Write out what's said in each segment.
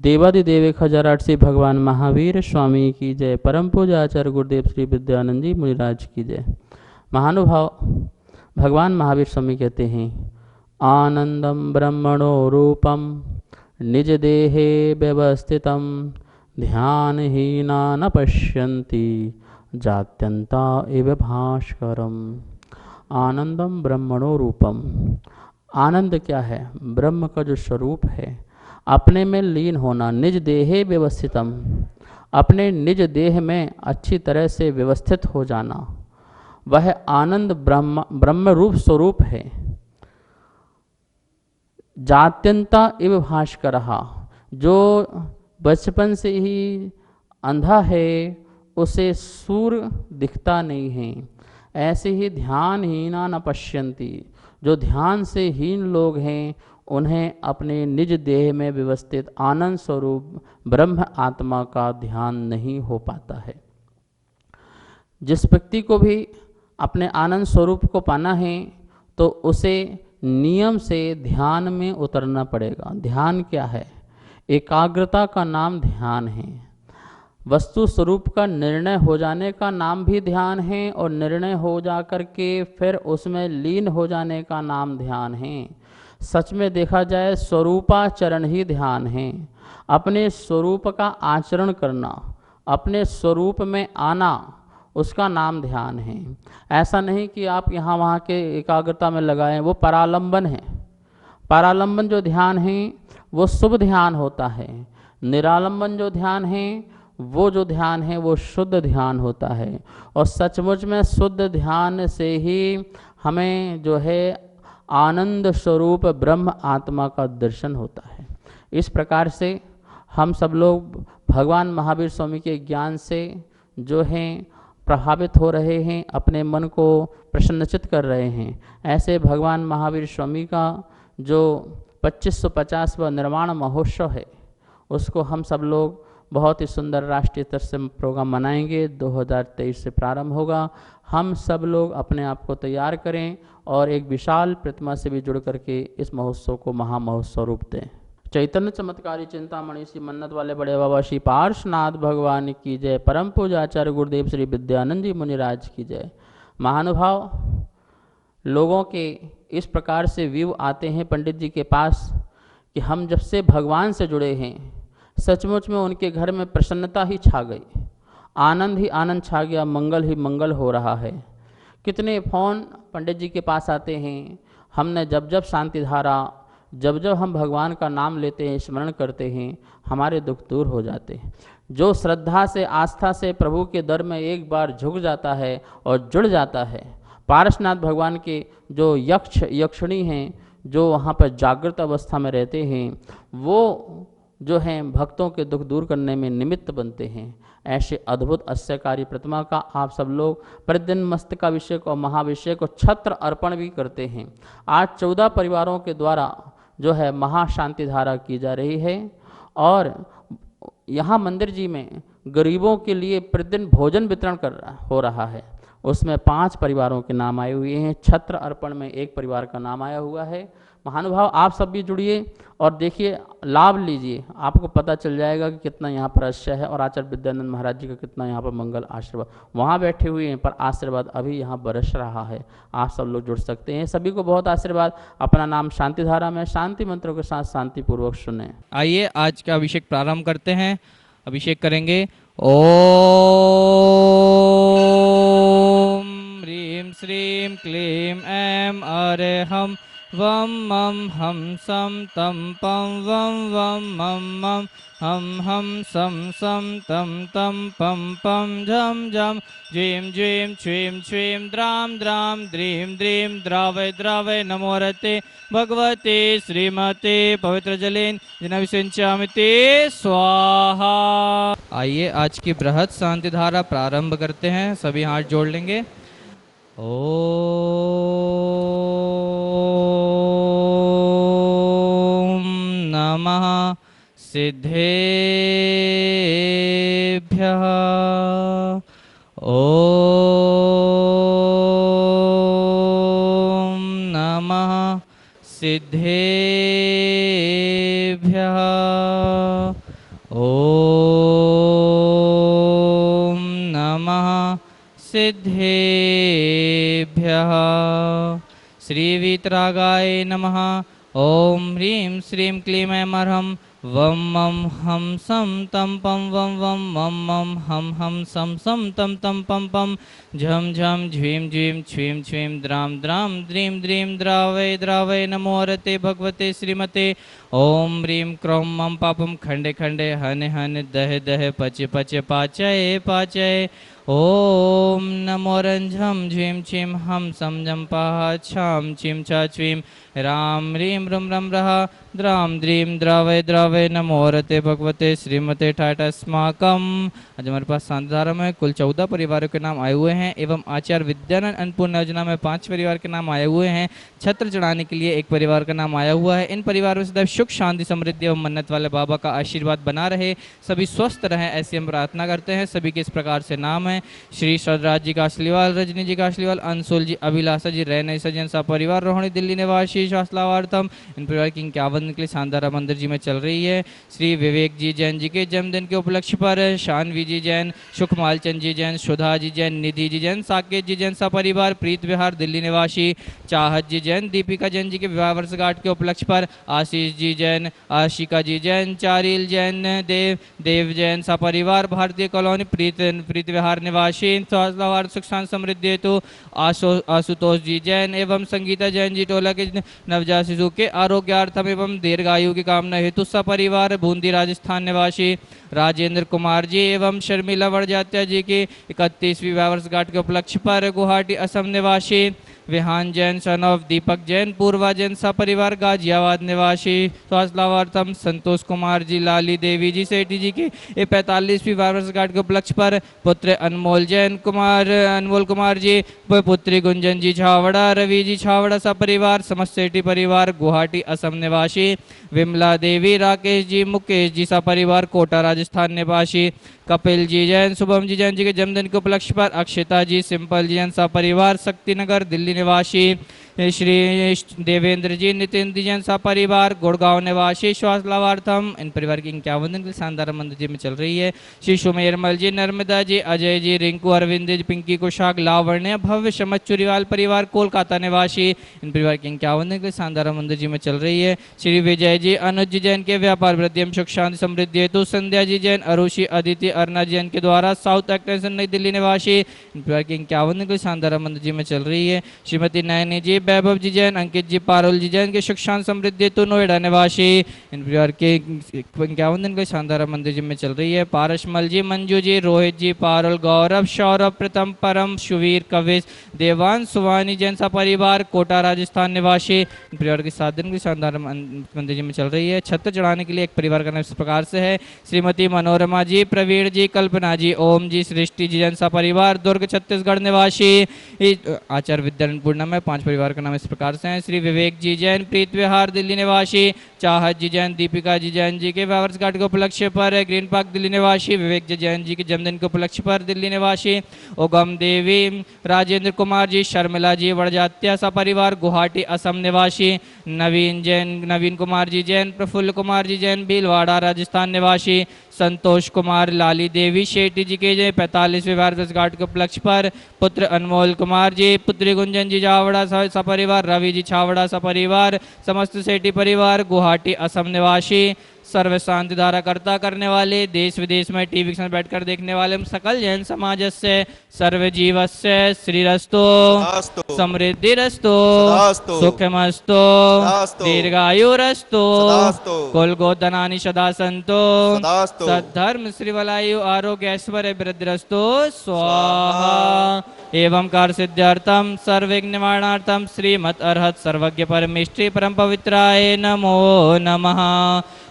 देवादिदेव 1008 से भगवान महावीर स्वामी की जय। परम पूज्य आचार्य गुरुदेव श्री विद्यानंद जी मुनिराज की जय। महानुभाव, भगवान महावीर स्वामी कहते हैं, आनंदम ब्रह्मणो रूपम निज देहे व्यवस्थितम ध्यानहीना न पश्यन्ति जात्यंता एव भास्करम। आनंदम ब्रह्मणो रूपम, आनंद क्या है? ब्रह्म का जो स्वरूप है, अपने में लीन होना। निज देहे व्यवस्थितम, अपने निज देह में अच्छी तरह से व्यवस्थित हो जाना, वह आनंद ब्रह्म रूप स्वरूप है। जात्यंता एव भास्करः, जो बचपन से ही अंधा है उसे सूर्य दिखता नहीं है। ऐसे ही ध्यानहीना न पश्यन्ति, जो ध्यान से हीन लोग हैं उन्हें अपने निज देह में व्यवस्थित आनंद स्वरूप ब्रह्म आत्मा का ध्यान नहीं हो पाता है। जिस व्यक्ति को भी अपने आनंद स्वरूप को पाना है तो उसे नियम से ध्यान में उतरना पड़ेगा। ध्यान क्या है? एकाग्रता का नाम ध्यान है। वस्तु स्वरूप का निर्णय हो जाने का नाम भी ध्यान है, और निर्णय हो जा कर के फिर उसमें लीन हो जाने का नाम ध्यान है। सच में देखा जाए स्वरूपाचरण ही ध्यान है। अपने स्वरूप का आचरण करना, अपने स्वरूप में आना, उसका नाम ध्यान है। ऐसा नहीं कि आप यहाँ वहाँ के एकाग्रता में लगाएं, वो परालंबन है। परालंबन जो ध्यान है वो शुभ ध्यान होता है। निरालंबन जो ध्यान है वो जो ध्यान है वो शुद्ध ध्यान होता है। और सचमुच में शुद्ध ध्यान से ही हमें जो है आनंद स्वरूप ब्रह्म आत्मा का दर्शन होता है। इस प्रकार से हम सब लोग भगवान महावीर स्वामी के ज्ञान से जो हैं प्रभावित हो रहे हैं, अपने मन को प्रसन्नचित कर रहे हैं। ऐसे भगवान महावीर स्वामी का जो 2550वां निर्वाण महोत्सव है, उसको हम सब लोग बहुत ही सुंदर राष्ट्रीय स्तर से प्रोग्राम मनाएंगे। 2023 से प्रारंभ होगा। हम सब लोग अपने आप को तैयार करें और एक विशाल प्रतिमा से भी जुड़ करके इस महोत्सव को महामहोत्सव रूप दें। चैतन्य चमत्कारी चिंतामणि श्री मन्नत वाले बड़े बाबा श्री पार्श्वनाथ भगवान की जय। परम पूज्य आचार्य गुरुदेव श्री विद्यानंद जी मुनिराज की जय। महानुभाव, लोगों के इस प्रकार से व्यू आते हैं पंडित जी के पास कि हम जब से भगवान से जुड़े हैं सचमुच में उनके घर में प्रसन्नता ही छा गई, आनंद ही आनंद छा गया, मंगल ही मंगल हो रहा है। कितने फ़ोन पंडित जी के पास आते हैं। हमने जब जब शांति धारा, जब जब हम भगवान का नाम लेते हैं, स्मरण करते हैं, हमारे दुख दूर हो जाते हैं। जो श्रद्धा से आस्था से प्रभु के दर में एक बार झुक जाता है और जुड़ जाता है, पार्श्वनाथ भगवान के जो यक्ष यक्षिणी हैं, जो वहाँ पर जागृत अवस्था में रहते हैं, वो जो हैं भक्तों के दुख दूर करने में निमित्त बनते हैं। ऐसे अद्भुत अस्यकारी प्रतिमा का आप सब लोग प्रतिदिन मस्तकाभिषेक और महाभिषेक और छत्र अर्पण भी करते हैं। आज 14 परिवारों के द्वारा जो है महाशांति धारा की जा रही है, और यहाँ मंदिर जी में गरीबों के लिए प्रतिदिन भोजन वितरण हो रहा है। उसमें 5 परिवारों के नाम आए हुए हैं। छत्र अर्पण में 1 परिवार का नाम आया हुआ है। महानुभाव, आप सब भी जुड़िए और देखिए, लाभ लीजिए, आपको पता चल जाएगा कि कितना यहाँ पर आश्चर्य है और आचार्य विद्यानंद महाराज जी का कितना यहाँ पर मंगल आशीर्वाद। वहाँ बैठे हुए हैं पर आशीर्वाद अभी यहाँ बरस रहा है। आप सब लोग जुड़ सकते हैं। सभी को बहुत आशीर्वाद। अपना नाम शांति धारा में शांति मंत्रों के साथ शांतिपूर्वक सुने। आइए आज का अभिषेक प्रारंभ करते हैं। अभिषेक करेंगे। ओम ह्रीं श्रीं क्लीं ऐं अरहं वं मं हम सं तं पं वं वं मं मं हम सं तं तं पं पं झं झं ज्वीं ज्वीं छ्वीं छ्वीं द्रां द्रां द्रीं द्रीं द्रावय द्रावय नमो रते भगवते श्रीमते पवित्र जलेन जिनविसिंचामिते स्वाहा। आइए आज की बृहद शांति धारा प्रारंभ करते हैं। सभी हाथ जोड़ लेंगे। ओम नमः सिद्धेभ्यः। ओम नमः सिद्धेभ्यः। ॐ नमः सिद्धेभ्यः। श्रीवीतरागाय नमः। ॐ ह्रीं श्रीं क्लीं ऐं अर्हं वं मं हम सम तम पम वम वम मम मम हम सम सम तम तम पम पम झम झम झ्वीं झ्वीं छ्वीं छ्वीं द्रां द्रां द्रीं द्रीं द्रावय द्रावय नमो हरते भगवते श्रीमते। ॐ ह्रीं क्रौं मम पापं खंडे खंडे हने हने दहे दहे पचे पचे पाचय पाचय। ॐ नमो रंझम झीं छीं हम सम जम पाह छाम छीं छा छ्वीं राम ह्रीं रम रम रहा द्राम द्रीं द्रावय द्रावय नमो हरते भगवते श्रीमते ठाटस्माकम। आज हमारे पास शांतिधारा में कुल 14 परिवारों के नाम आए हुए हैं एवं आचार्य विद्यानंद अन्नपूर्ण योजना में 5 परिवार के नाम आए हुए हैं। छत्र चढ़ाने के लिए एक परिवार का नाम आया हुआ है। इन परिवारों से सुख शांति समृद्धि एवं मन्नत वाले बाबा का आशीर्वाद बना रहे, सभी स्वस्थ रहें, ऐसी हम प्रार्थना करते हैं। सभी के इस प्रकार से नाम है श्री सदराज जी काशलीवाल, रजनी जी काशलीवाल, अंशुल जी, अभिलाषा जी, रैने सजन सा परिवार, रोहिणी दिल्ली निवासी शास्त्रावार्थम। इन परिवार की 51 के लिए शानदारा मंदिर जी में चल रही है। श्री विवेक जी जैन जी के जन्मदिन के उपलक्ष्य पर शानवी जी जैन, सुखमाल चंद जी जैन, सुधा जी जैन, निधि जी जैन, साकेत जी जैन सा परिवार, प्रीत विहार दिल्ली निवासी, चाहत जी जैन, दीपिका जैन जी के विवाह वर्षगांठ के उपलक्ष्य पर आशीष जी जैन, आशिका जी जैन, चारिल जैन, देव जैन सा परिवार, भारतीय कॉलोनी प्रीत विहार निवासी, सुख शांति समृद्धि हेतु आशुतोष जी जैन एवं संगीता जैन जी टोला के नवजात शिशु के आरोग्यार्थम एवं दीर्घायु की कामना हेतु सपरिवार, बूंदी राजस्थान निवासी राजेंद्र कुमार जी एवं शर्मिला वड़जात्या जी की 31वीं विवाह वर्षगांठ के उपलक्ष्य पर गुवाहाटी असम निवासी विहान जैन सन ऑफ दीपक जैन, पूर्वा जैन सपरिवार गाजियाबाद निवासी स्वास्थ्यलाभार्थम संतोष कुमार जी, लाली देवी जी सेठी जी की 45वीं विवाह वर्षगांठ के उपलक्ष्य पर पुत्र अनमोल कुमार जी, पुत्री गुंजन जी छावड़ा, रवि जी छावड़ा सपरिवार, समस्त सेठी परिवार गुवाहाटी असम निवासी विमला देवी, राकेश जी, मुकेश जी सपरिवार कोटा राजस्थान निवासी, कपिल जी जैन, शुभम जी जैन जी के जन्मदिन के उपलक्ष्य पर अक्षिता जी, सिंपल जी जैन सपरिवार शक्तिनगर दिल्ली निवासी, श्री देवेंद्र जी, नितिन जी जैन सपरिवार गुड़गांव निवासी स्वास्थ्यलाभार्थम। इन परिवार की 51 दिन की शानदार मंदिर जी में चल रही है। श्री सुमेरमल जी, नर्मदा जी, अजय जी, रिंकू, अरविंद जी, पिंकी कुशाग, लावण्य, भव्य शमत चुरीवाल परिवार कोलकाता निवासी। इन परिवार की 51 दिन की शानदार मंदिर जी में चल रही है। श्री विजय जी, अनुज जी जैन के व्यापार वृद्धि एवं सुख शांति समृद्धि हेतु, संध्या जी जैन, अरुषि, अदिति, अर्ना जैन के द्वारा साउथ एक्सटेंशन नई दिल्ली निवासी। इन परिवार की 51 दिन की शानदार मंदिर जी में चल रही है। श्रीमती नयनी जी, वैभव जी जैन, अंकित जी, पारुल जी जैन के सुख शांति समृद्धि हेतु नोएडा निवासी। इन परिवार के 51 दिन की शानदार मंदिर जी में चल रही है। पारसमल जी, मंजू जी, रोहित जी, पारुल, गौरव, सौरभ, प्रथम, परम, सुवीर, कविश, देवान, सुवानी जैन सा परिवार कोटा राजस्थान निवासी। इन परिवार की 7 दिन की शानदार मंदिर जी में चल रही है। छत्र चढ़ाने के लिए एक परिवार का नाम इस प्रकार से है। श्रीमती मनोरमा जी, प्रवीण जी, कल्पना जी, ओम जी, सृष्टि जी जैन सा परिवार दुर्ग छत्तीसगढ़ निवासी। आचार्य विद्यानंद पूर्णा में 5 परिवार का नाम इस प्रकार से हैं। श्री विवेक जी जैन, प्रीत विहार दिल्ली निवासी, चाहत जी जैन, दीपिका जी जैन जी के वर्षगांठ के उपलक्ष्य पर ग्रीन पार्क दिल्ली निवासी, विवेक जी जैन जी के जन्मदिन के उपलक्ष्य पर दिल्ली निवासी, उगम देवी, राजेंद्र कुमार जी, शर्मिला जी, वड़जात्या सा परिवार गुवाहाटी असम निवासी, नवीन कुमार जी जैन, प्रफुल्ल कुमार जी जैन, भीलवाड़ा राजस्थान निवासी, संतोष कुमार, लाली देवी शेट्टी जी के 45वीं विवाह वर्षगांठ के उपलक्ष्य पर पुत्र अनमोल कुमार जी, पुत्री गुंजन जी छावड़ा सपरिवार, रवि जी छावड़ा सपरिवार, समस्त सेठी परिवार गुवाहाटी असम निवासी। सर्व शांति धारा कर्ता करने वाले, देश विदेश में टीवी के साथ बैठकर देखने वाले सकल जैन समाज से सर्व जीवस्य श्रीरस्तो समृद्धिरस्तो सुखमस्तो दीर्घायुरस्तो कुल गोधनानि सदा संतो सद्धर्म श्रीवलायु आरोग्य ऐश्वर्य वृद्धिरस्तो स्वाहा। एवं कार सिद्धार्थम सर्वविघ्न निवारणार्थम श्रीमत् अरहत सर्वज्ञ परमेष्ठी परम पवित्राय नमो नमः।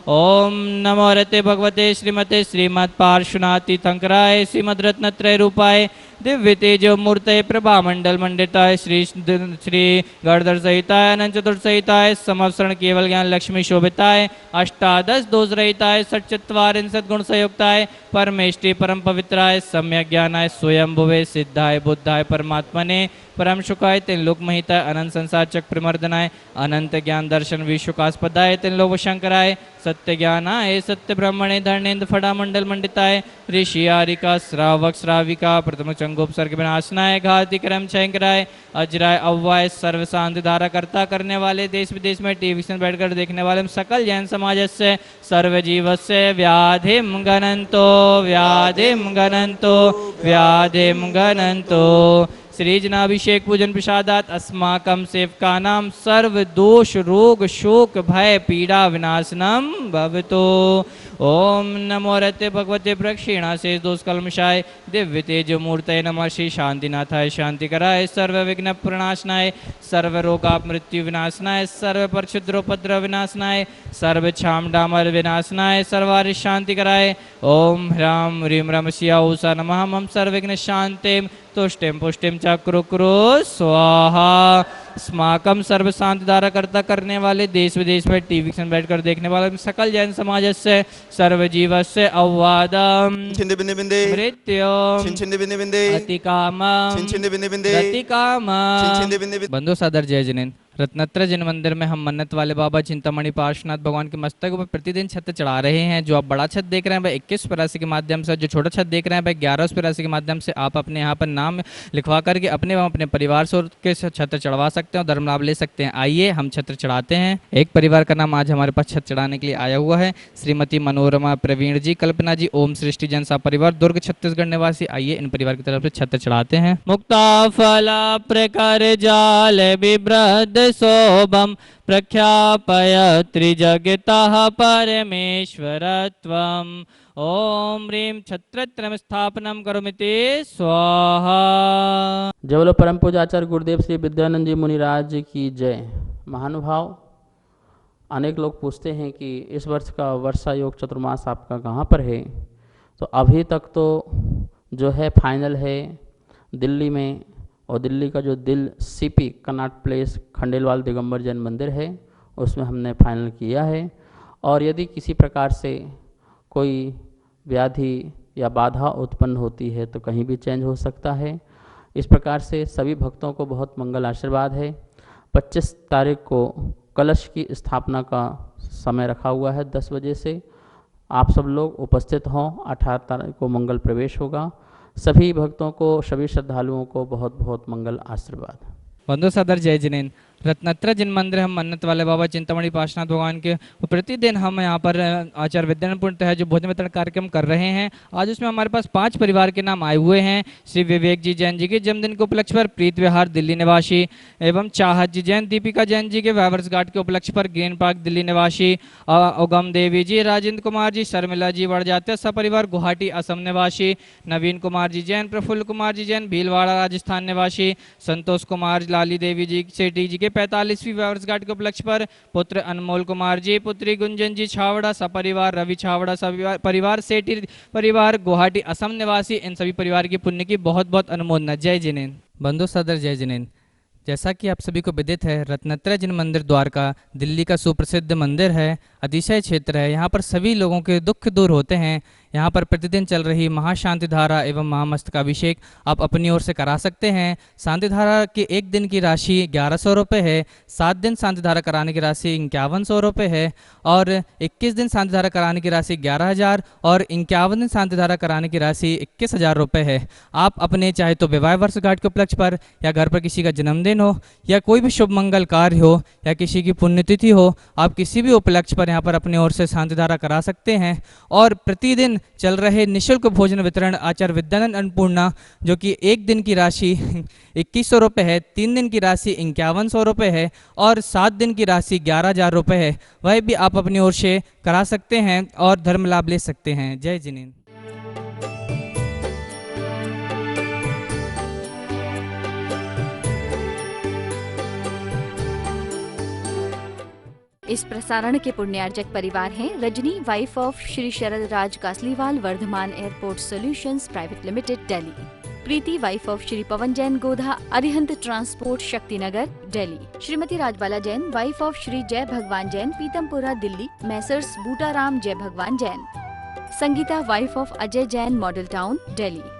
ओम नमो रते भगवते श्रीमते श्रीमत् पार्श्वनाथ तीर्थंकराय श्रीमद् रत्नत्रय रूपाय दिव्य तेजो मूर्तये प्रभा मंडल मंडिताय श्री श्री गणधर सहिताय अनंत चतुर्थ सहिताय समवसरण केवल ज्ञान लक्ष्मी शोभिताय अष्टादश दोष रहिताय षट्चत्वारिंशत् गुण संयुक्ताय परमेष्टि परम पवित्राय सम्यक ज्ञानाय स्वयं भुवे सिद्धाय बुद्धाय परमात्मने परम शुकाय तिन लोक महिताय अनंत संसार चक प्रमर्दनाय अनंत ज्ञान दर्शन विश्वकास्पदाय तिन लोक शंकराय सत्य ज्ञानाय सत्य ब्रह्मणे धर्णेन्द्र फड़ा मंडल मंडिताय ऋषि आरिका श्रावक श्राविका प्रथम चंगोपसर्ग विनाशनाय घाति क्रम शंकराय अजराय अव्वाय सर्व शांति धारा करता करने वाले देश विदेश में टीवी से बैठकर देखने वाले सकल जैन समाज से सर्व जीव से व्याधिम गणंतो श्री जनाभिषेक पूजन प्रसादात अस्माकं सेवकानां सर्व दोष रोग शोक भय पीड़ा विनाशनम भवतो। ओम नमो रते भगवते प्रक्षिणा शेष दोष कलमशाय दिव्य तेज मूर्तये नमः श्री शांतिनाथाय शांति कराय सर्व विघ्न प्रणाशनाय सर्व रोगाप मृत्यु विनाशनाय सर्व परक्षुद्रोपद्रव विनाशनाय सर्व छाम डामर विनाशनाय सर्वारि शांति कराय। ओम ह्रां ह्रीं रम शिया ऊषा नमः मम सर्वविघ्न शांतिम तुष्टिम पुष्टिम चक्रो कुरु स्वाहा। अस्माकं सर्व शांति धारा करता करने वाले देश विदेश में टीवी से बैठकर देखने वाले सकल जैन समाज से सर्व जीव से अववादम बंधु सादर जय जिनेन्द्र। रत्नत्र जिन मंदिर में हम मन्नत वाले बाबा चिंतामणि पार्श्वनाथ भगवान के मस्तक पर प्रतिदिन छत चढ़ा रहे हैं। जो आप बड़ा छत देख रहे हैं वह 21 राशि के माध्यम से, जो छोटा छत देख रहे हैं वह 11 राशि के माध्यम से आप अपने यहाँ पर नाम लिखवा करके अपने व अपने परिवार से के छत चढ़वा सकते हैं और धर्म लाभ ले सकते हैं। आइए हम छत्र चढ़ाते हैं। एक परिवार का नाम आज हमारे पास छत चढ़ाने के लिए आया हुआ है, श्रीमती मनोरमा प्रवीण जी, कल्पना जी, ओम सृष्टि जनसा परिवार दुर्ग छत्तीसगढ़ निवासी। आइए इन परिवार की तरफ से छत चढ़ाते हैं। मुक्ता फला प्रकर जाल बिभ्रद शोभम प्रख्यापय त्रिजगतः परमेश्वरत्वम्। ओम ह्रीं छत्रत्रम स्थापनम करोमिति स्वाहा। जय बोलो परम पूज्य आचार्य गुरुदेव श्री विद्यानंद जी मुनिराज जी की जय। महानुभाव, अनेक लोग पूछते हैं कि इस वर्ष का वर्षा योग चतुर्मास आपका कहाँ पर है। तो अभी तक तो जो है फाइनल है दिल्ली में, और दिल्ली का जो दिल CP Connaught place Khandelwal Digambar Jain मंदिर है उसमें हमने फाइनल किया है। और यदि किसी प्रकार से कोई व्याधि या बाधा उत्पन्न होती है तो कहीं भी चेंज हो सकता है। इस प्रकार से सभी भक्तों को बहुत मंगल आशीर्वाद है। 25 तारीख को कलश की स्थापना का समय रखा हुआ है 10 बजे से। आप सब लोग उपस्थित हों। 18 तारीख को मंगल प्रवेश होगा। सभी भक्तों को, सभी श्रद्धालुओं को बहुत बहुत मंगल आशीर्वाद। बंधु सदर जय जिनेन्द्र। रत्नत्र जिन मंदिर हम मन्नत वाले बाबा चिंतामणि पार्श्वनाथ भगवान के, प्रतिदिन हम यहाँ पर आचार्य विद्यानंद तय जो भोजन वितरण कार्यक्रम कर रहे हैं। आज उसमें हमारे पास 5 परिवार के नाम आए हुए हैं। श्री विवेक जी जैन जी के जन्मदिन के उपलक्ष्य पर प्रीत विहार दिल्ली निवासी, एवं चाहत जी जैन, दीपिका जैन जी के वाइवर्स घाट के उपलक्ष्य पर ग्रीन पार्क दिल्ली निवासी, उगम देवी जी, राजेंद्र कुमार जी, शर्मिला जी वड़जात्या सपरिवार गुवाहाटी असम निवासी, नवीन कुमार जी जैन, प्रफुल्ल कुमार जी जैन भीलवाड़ा राजस्थान निवासी, संतोष कुमार लाली देवी जी सेठी जी के 45वीं वर्षगांठ के उपलक्ष्य पर पुत्र अनमोल कुमार जी, पुत्री गुंजन जी छावड़ा सपरिवार, रवि छावड़ा परिवार सेठी परिवार गुवाहाटी असम निवासी। इन सभी परिवार की पुण्य की बहुत बहुत अनुमोदना। जय जिनेन्द्र। बंधु सदर जय जिनेन्द्र। जैसा कि आप सभी को विदित है, रत्नत्र जिन मंदिर द्वारका दिल्ली का सुप्रसिद्ध मंदिर है, अतिशय क्षेत्र है। यहाँ पर सभी लोगों के दुख दूर होते हैं। यहाँ पर प्रतिदिन चल रही महाशांति धारा एवं महामस्तकाभिषेक आप अपनी ओर से करा सकते हैं। शांति धारा की एक दिन की राशि 1100 रुपये है, 7 दिन शांति धारा कराने की राशि 5100 रुपये है, और 21 दिन शांति धारा कराने की राशि 11,000 और 51 दिन शांति धारा कराने की राशि 21,000 रुपये है। आप अपने चाहे तो विवाह वर्षगांठ के उपलक्ष्य पर, या घर पर किसी का जन्मदिन हो, या कोई भी शुभ मंगल कार्य हो, या किसी की पुण्यतिथि हो, आप किसी भी उपलक्ष्य पर यहाँ पर अपनी ओर से शांति धारा करा सकते हैं। और प्रतिदिन चल रहे निःशुल्क भोजन वितरण आचार्य विद्यानंद अन्नपूर्णा, जो कि एक दिन की राशि 2100 रुपये है, 3 दिन की राशि 5100 रुपये है, और 7 दिन की राशि 11,000 रुपये है, वह भी आप अपनी ओर से करा सकते हैं और धर्म लाभ ले सकते हैं। जय जिनेन्द्र। इस प्रसारण के पुण्यार्जक परिवार हैं Rajni, wife of Shri Sharad Raj Kasliwal, Vardhman airport solutions private limited, Delhi. Preeti wife of Shri Pawan Jain Godha, Arihant transport, Shaktinagar, Delhi. Shrimati Rajbala Jain wife of Shri Jai Bhagwan Jain, Pitampura, Delhi, messrs Butaram Jai Bhagwan Jain. Sangeeta wife of Ajay Jain, model town, Delhi.